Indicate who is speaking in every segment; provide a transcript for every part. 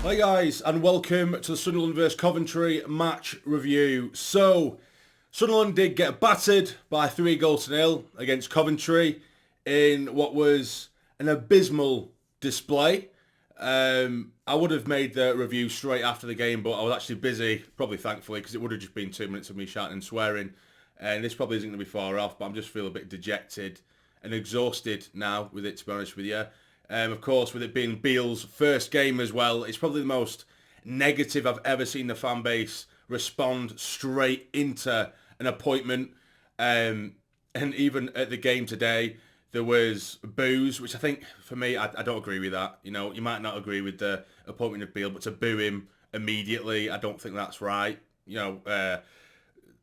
Speaker 1: Hi guys, and welcome to the Sunderland vs Coventry match review. So, Sunderland did get battered by 3-0 against Coventry in what was an abysmal display. I would have made the review straight after the game, but I was actually busy, probably thankfully, because it would have just been 2 minutes of me shouting and swearing. And this probably isn't going to be far off, but I'm just feeling a bit dejected and exhausted now with it, to be honest with you. Of course, with it being Beal's first game as well, it's probably the most negative I've ever seen the fan base respond straight into an appointment. And even at the game today, there was boos, which I think, for me, I don't agree with that. You know, you might not agree with the appointment of Beal, but to boo him immediately, I don't think that's right. You know, that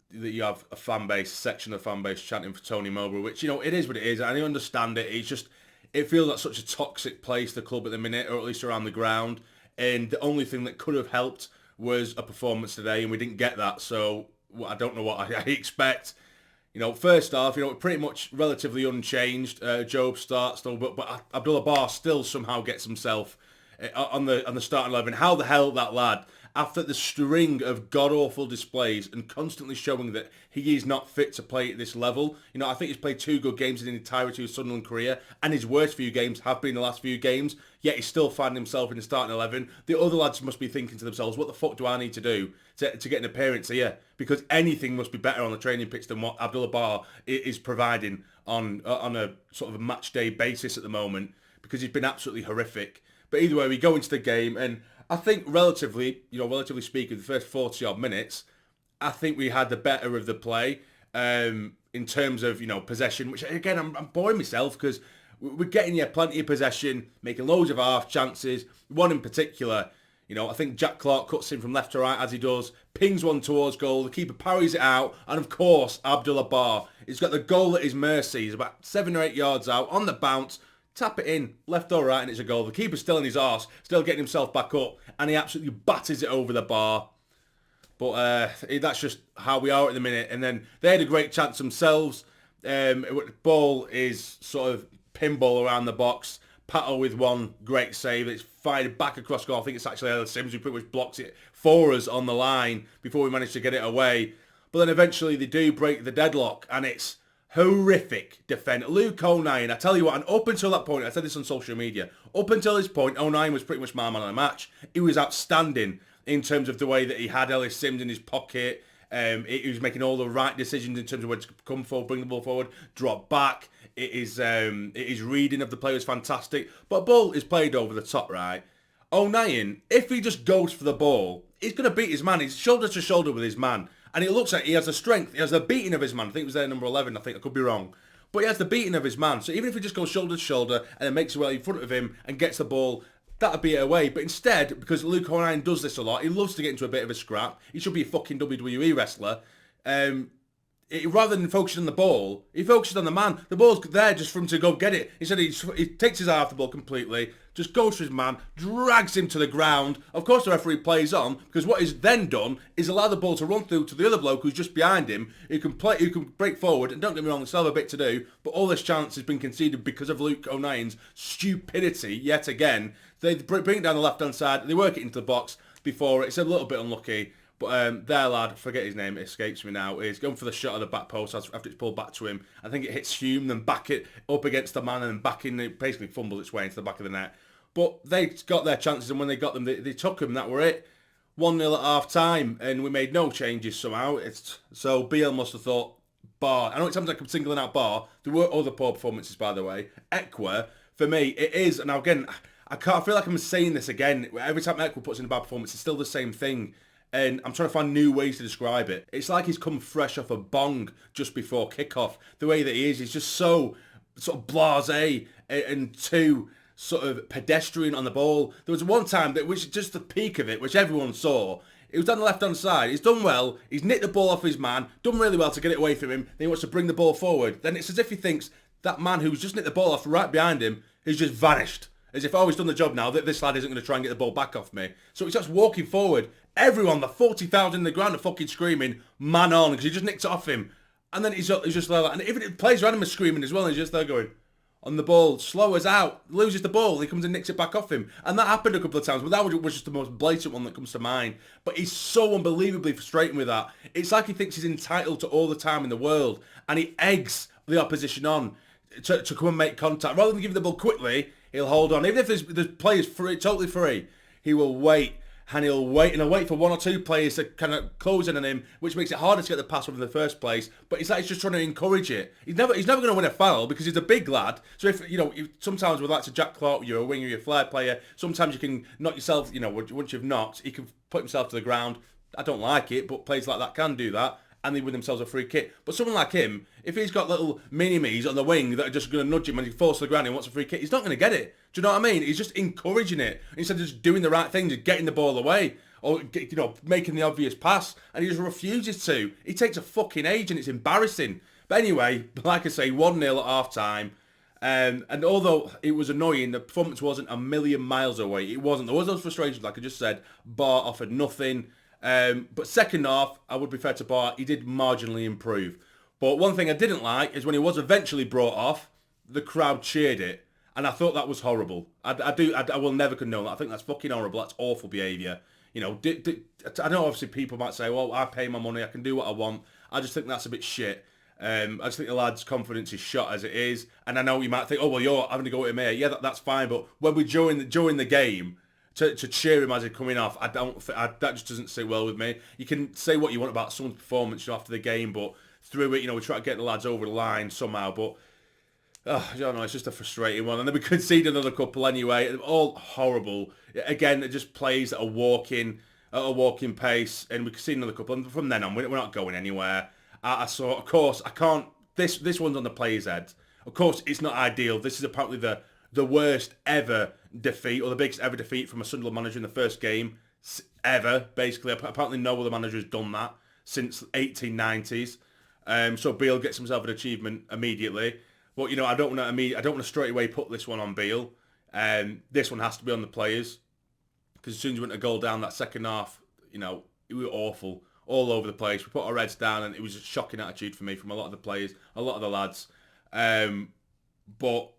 Speaker 1: you have a fan base, section of the fan base chanting for Tony Mowbray, which, you know, it is what it is. I understand it. It's just, it feels like such a toxic place, the club at the minute, or at least around the ground. And the only thing that could have helped was a performance today, and we didn't get that. So I don't know what I expect. You know, first off, you know, pretty much relatively unchanged. Job starts still, but Abdullah Bar still somehow gets himself on the starting 11. How the hell that lad, after the string of god-awful displays and constantly showing that he is not fit to play at this level. You know, I think he's played 2 good games in the entirety of his Sunderland career, and his worst few games have been the last few games, yet he's still finding himself in the starting 11. The other lads must be thinking to themselves, what the fuck do I need to do to get an appearance here? Because anything must be better on the training pitch than what Abdullah Bar is providing on a sort of a match day basis at the moment, because he's been absolutely horrific. But either way, we go into the game, and I think relatively speaking, the first 40-odd minutes, I think we had the better of the play in terms of, you know, possession, which, again, I'm boring myself because we're getting plenty of possession, making loads of half chances. One in particular, you know, I think Jack Clark cuts in from left to right as he does, pings one towards goal, the keeper parries it out, and of course, Abdullah Bar, he's got the goal at his mercy. He's about 7 or 8 yards out, on the bounce, tap it in, left or right, and it's a goal. The keeper's still in his arse, still getting himself back up, and he absolutely batters it over the bar. But that's just how we are at the minute. And then they had a great chance themselves. Ball is sort of pinball around the box. Pato with one great save. It's fired back across goal. I think it's actually Ella Sims who pretty much blocks it for us on the line before we manage to get it away. But then eventually they do break the deadlock, and it's horrific defend. Luke O'Nien, I tell you what, and up until that point, I said this on social media, up until this point, O'Nien was pretty much my man of the match. He was outstanding in terms of the way that he had Ellis Sims in his pocket. He was making all the right decisions in terms of where to come forward, bring the ball forward, drop back. It is reading of the play was fantastic. But Bull is played over the top, right? O'Nien, if he just goes for the ball, he's going to beat his man. He's shoulder to shoulder with his man. And it looks like he has the strength, he has the beating of his man. I think it was there number 11, I could be wrong. But he has the beating of his man. So even if he just goes shoulder to shoulder and then makes it well in front of him and gets the ball, that'd be it away. But instead, because Luke O'Nien does this a lot, he loves to get into a bit of a scrap. He should be a fucking WWE wrestler. Rather than focusing on the ball, he focuses on the man. The ball's there just for him to go get it. Instead, he takes his eye off the ball completely, just goes for his man, drags him to the ground. Of course, the referee plays on, because what he's then done is allow the ball to run through to the other bloke who's just behind him, who can break forward, and don't get me wrong, they still have a bit to do, but all this chance has been conceded because of Luke O'Nien's stupidity, yet again. They bring it down the left-hand side, they work it into the box before it's a little bit unlucky. But their lad, forget his name, it escapes me now, is going for the shot of the back post after it's pulled back to him. I think it hits Hume, then back it up against the man, and then back in, it basically fumbles its way into the back of the net. But they got their chances, and when they got them, they took them, that were it. 1-0 at half-time, and we made no changes somehow. So Beal must have thought, Bar, I know it sounds like I'm singling out Bar, there were other poor performances, by the way. Ekwa, for me, it is, and now again, I feel like I'm saying this again, every time Ekwa puts in a bad performance, it's still the same thing. And I'm trying to find new ways to describe it. It's like he's come fresh off a bong just before kickoff. The way that he is, he's just so sort of blasé and too sort of pedestrian on the ball. There was one time that, which just the peak of it, which everyone saw. It was down the left-hand side. He's done well. He's nicked the ball off his man, done really well to get it away from him. Then he wants to bring the ball forward. Then it's as if he thinks that man who's just nicked the ball off right behind him has just vanished. As if, oh, he's done the job now, that this lad isn't going to try and get the ball back off me. So he starts walking forward. Everyone, the 40,000 in the ground are fucking screaming, man on, because he just nicked it off him. And then he's just like that. And even the players around him are screaming as well, and he's just there going, on the ball, slow us out, loses the ball, he comes and nicks it back off him. And that happened a couple of times, but that was just the most blatant one that comes to mind. But he's so unbelievably frustrating with that. It's like he thinks he's entitled to all the time in the world, and he eggs the opposition on to come and make contact. Rather than give the ball quickly, he'll hold on. Even if there's players free, totally free, he will wait. And he'll wait for one or two players to kind of close in on him, which makes it harder to get the pass off in the first place. But it's like he's just trying to encourage it. He's never going to win a foul because he's a big lad. So sometimes with like Jack Clark, you're a winger, you're a flair player. Sometimes you can knock yourself. Once you've knocked, he can put himself to the ground. I don't like it, but players like that can do that, and they win themselves a free kick. But someone like him, if he's got little mini-me's on the wing that are just going to nudge him and he falls to the ground and wants a free kick, he's not going to get it. Do you know what I mean? He's just encouraging it instead of just doing the right things and getting the ball away or making the obvious pass, and he just refuses to. He takes a fucking age and it's embarrassing. But anyway, like I say, 1-0 at half-time. And although it was annoying, the performance wasn't a million miles away. It wasn't. There was those frustrations, like I just said. Bar offered nothing. But second half, I would be fair to Bar, he did marginally improve. But one thing I didn't like is when he was eventually brought off, the crowd cheered it. And I thought that was horrible. I will never condone that. I think that's fucking horrible. That's awful behaviour. I know obviously people might say, well, I pay my money, I can do what I want. I just think that's a bit shit. I just think the lad's confidence is shot as it is. And I know you might think, oh, well, you're having to go with him here. Yeah, that's fine. But when we join the game, to cheer him as he's coming off, that just doesn't sit well with me. You can say what you want about someone's performance after the game, but through it, we try to get the lads over the line somehow. But I don't know, it's just a frustrating one. And then we conceded another couple anyway. All horrible. Again, it just plays at a walking pace, and we conceded another couple. And from then on, we're not going anywhere. I saw, of course, I can't. This one's on the player's head. Of course, it's not ideal. This is apparently the worst ever defeat, or the biggest ever defeat from a Sunderland manager in the first game ever. Basically, apparently no other manager has done that since 1890s. So Beal gets himself an achievement immediately. But I don't want to straight away put this one on Beal. This one has to be on the players, because as soon as we went a goal down that second half, it was awful all over the place. We put our heads down, and it was a shocking attitude for me from a lot of the players, a lot of the lads. But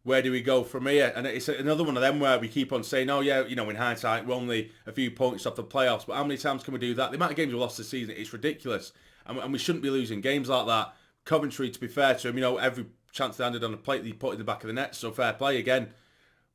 Speaker 1: where do we go from here? And it's another one of them where we keep on saying, oh yeah, in hindsight, we're only a few points off the playoffs. But how many times can we do that? The amount of games we lost this season, it's ridiculous. And we shouldn't be losing games like that. Coventry, to be fair to him, every chance they handed on the plate, they put in the back of the net, so fair play again.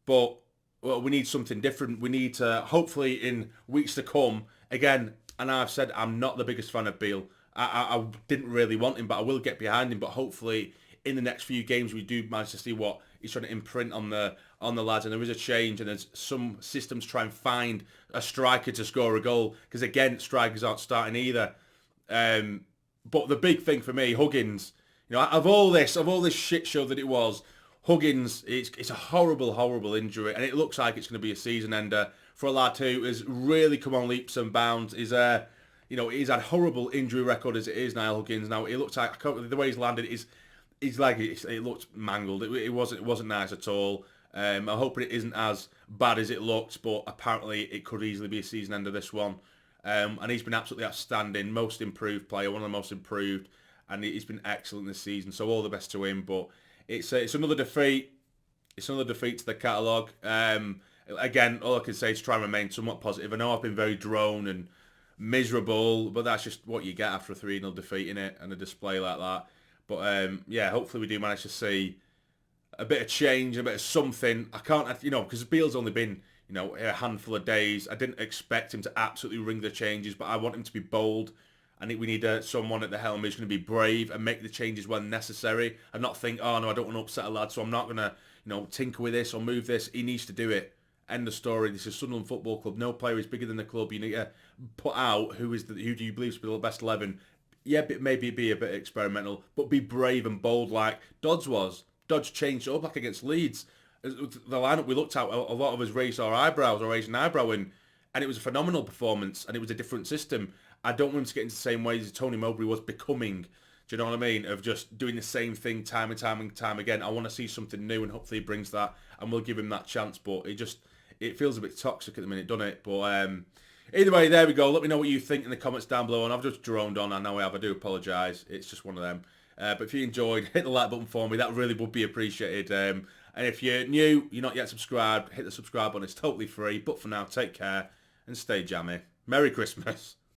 Speaker 1: But we need something different. We need to, hopefully in weeks to come, again, and I've said I'm not the biggest fan of Beal. I didn't really want him, but I will get behind him. But hopefully in the next few games we do manage to see what he's trying to imprint on the lads, and there is a change, and there's some systems try and find a striker to score a goal, because again, strikers aren't starting either. But the big thing for me, Huggins, of all this shit show that it was, Huggins, it's a horrible, horrible injury, and it looks like it's going to be a season ender for a lad who has really come on leaps and bounds. He's he's had horrible injury record as it is now, Huggins. Now it looks like the way he's landed it looked mangled. It wasn't nice at all. I'm hoping it isn't as bad as it looked, but apparently it could easily be a season ender, this one. And he's been absolutely outstanding, most improved player, one of the most improved, and he's been excellent this season. So all the best to him. But it's another defeat. It's another defeat to the catalogue. Again, all I can say is try and remain somewhat positive. I know I've been very drone and miserable, but that's just what you get after a 3-0 defeat, innit, and a display like that. But yeah, hopefully we do manage to see a bit of change, a bit of something. I can't, because Beal's only been a handful of days. I didn't expect him to absolutely ring the changes, but I want him to be bold. I think we need someone at the helm who's going to be brave and make the changes when necessary, and not think, oh no, I don't want to upset a lad, so I'm not going to, tinker with this or move this. He needs to do it. End of story. This is Sunderland Football Club. No player is bigger than the club. You need to put out who do you believe to be the best 11. Yeah, maybe be a bit experimental, but be brave and bold like Dodds was. Dodds changed it up like against Leeds. The lineup we looked at, a lot of us raised our eyebrows or raised an eyebrow in, and it was a phenomenal performance, and it was a different system. I don't want him to get into the same ways as Tony Mowbray was becoming. Do you know what I mean? Of just doing the same thing time and time and time again. I want to see something new, and hopefully he brings that, and we'll give him that chance. But it feels a bit toxic at the minute, doesn't it? But either way, there we go. Let me know what you think in the comments down below. And I've just droned on. I know I have. I do apologise. It's just one of them. But if you enjoyed, hit the like button for me. That really would be appreciated. And if you're new, you're not yet subscribed, hit the subscribe button. It's totally free. But for now, take care and stay jammy. Merry Christmas.